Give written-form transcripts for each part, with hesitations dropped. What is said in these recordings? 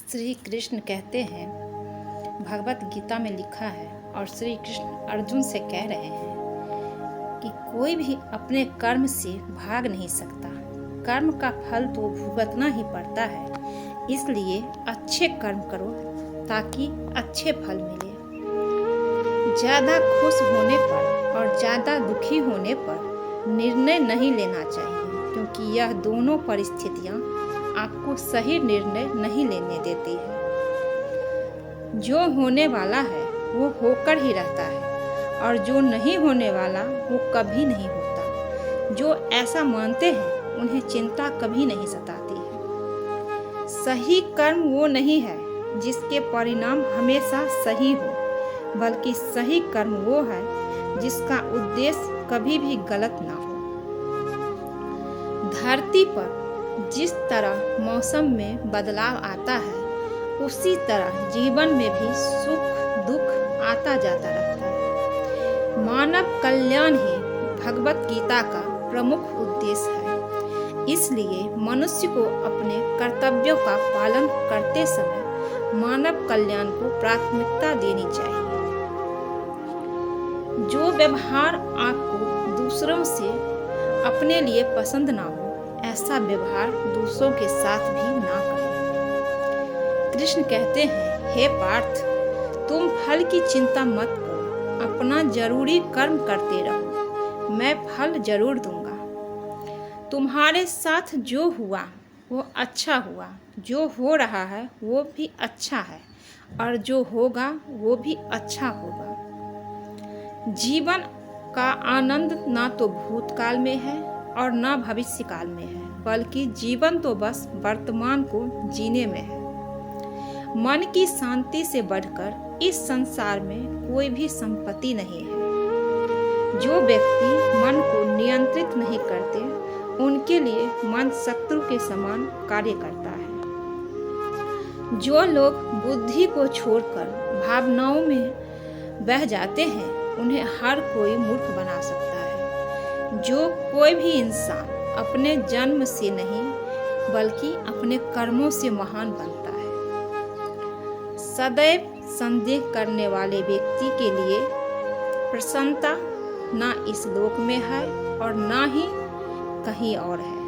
श्री कृष्ण कहते हैं, भगवत गीता में लिखा है और श्री कृष्ण अर्जुन से कह रहे हैं कि कोई भी अपने कर्म से भाग नहीं सकता। कर्म का फल तो भुगतना ही पड़ता है, इसलिए अच्छे कर्म करो ताकि अच्छे फल मिले। ज़्यादा खुश होने पर और ज़्यादा दुखी होने पर निर्णय नहीं लेना चाहिए, क्योंकि यह दोनों परिस्थितियाँ आपको सही निर्णय नहीं लेने देती है। जो होने वाला है वो होकर ही रहता है और जो नहीं होने वाला वो कभी नहीं होता। जो ऐसा मानते हैं उन्हें चिंता कभी नहीं सताती है। सही कर्म वो नहीं है जिसके परिणाम हमेशा सही हो, बल्कि सही कर्म वो है जिसका उद्देश्य कभी भी गलत ना हो। धरती पर जिस तरह मौसम में बदलाव आता है, उसी तरह जीवन में भी सुख दुख आता जाता रहता है। मानव कल्याण ही भगवत गीता का प्रमुख उद्देश्य है। इसलिए मनुष्य को अपने कर्तव्यों का पालन करते समय मानव कल्याण को प्राथमिकता देनी चाहिए। जो व्यवहार आपको दूसरों से अपने लिए पसंद ना हो, ऐसा व्यवहार दूसरों के साथ भी ना करें। कृष्ण कहते हैं, हे पार्थ, तुम फल की चिंता मत करो, अपना जरूरी कर्म करते रहो, मैं फल जरूर दूंगा। तुम्हारे साथ जो हुआ वो अच्छा हुआ, जो हो रहा है वो भी अच्छा है और जो होगा वो भी अच्छा होगा। जीवन का आनंद ना तो भूतकाल में है और ना भविष्य काल में है, बल्कि जीवन तो बस वर्तमान को जीने में है। मन की शांति से बढ़कर इस संसार में कोई भी संपत्ति नहीं है। जो व्यक्ति मन को नियंत्रित नहीं करते, उनके लिए मन शत्रु के समान कार्य करता है। जो लोग बुद्धि को छोड़कर भावनाओं में बह जाते हैं, उन्हें हर कोई मूर्ख बना सकता है। जो कोई भी इंसान अपने जन्म से नहीं बल्कि अपने कर्मों से महान बनता है। सदैव संदेह करने वाले व्यक्ति के लिए प्रसन्नता ना इस लोक में है और ना ही कहीं और है।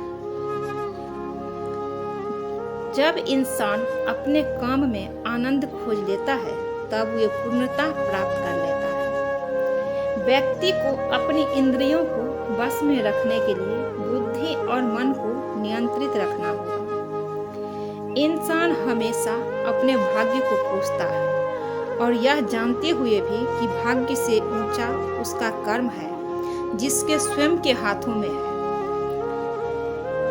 जब इंसान अपने काम में आनंद खोज लेता है, तब वह पूर्णता प्राप्त कर लेता है। व्यक्ति को अपनी इंद्रियों को बस में रखने के लिए बुद्धि और मन को नियंत्रित रखना होगा। इंसान हमेशा अपने भाग्य को कोसता है और यह जानते हुए भी कि भाग्य से ऊंचा उसका कर्म है, जिसके स्वयं के हाथों में है।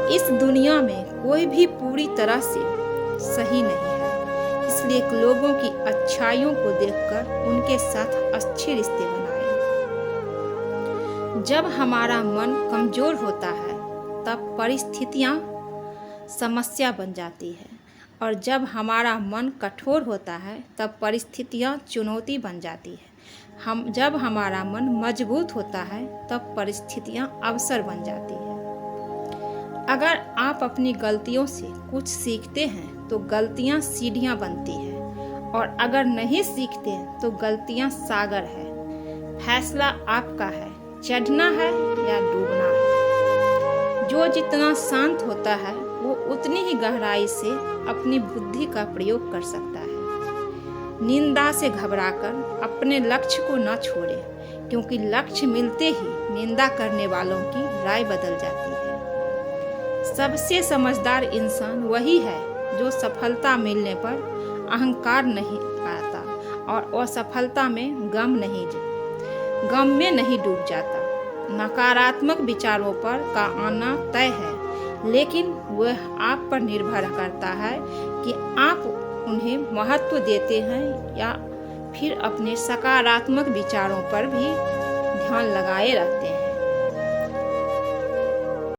इस दुनिया में कोई भी पूरी तरह से सही नहीं है, इसलिए लोगों की अच्छाइयों को देखकर उनके साथ अच्छे रिश्ते बनाएं। जब हमारा मन कमजोर होता है, तब परिस्थितियां समस्या बन जाती है, और जब हमारा मन कठोर होता है, तब परिस्थितियां चुनौती बन जाती है। जब हमारा मन मजबूत होता है, तब परिस्थितियां अवसर बन जाती है। अगर आप अपनी गलतियों से कुछ सीखते हैं तो गलतियां सीढ़ियां बनती हैं, और अगर नहीं सीखते तो गलतियां सागर है। फैसला आपका है, चढ़ना है या डूबना है। जो जितना शांत होता है वो उतनी ही गहराई से अपनी बुद्धि का प्रयोग कर सकता है। निंदा से घबराकर अपने लक्ष्य को न छोड़े, क्योंकि लक्ष्य मिलते ही निंदा करने वालों की राय बदल जाती है। सबसे समझदार इंसान वही है जो सफलता मिलने पर अहंकार नहीं आता और असफलता में गम में नहीं डूब जाता। नकारात्मक विचारों पर का आना तय है, लेकिन वह आप पर निर्भर करता है कि आप उन्हें महत्व देते हैं या फिर अपने सकारात्मक विचारों पर भी ध्यान लगाए रहते हैं।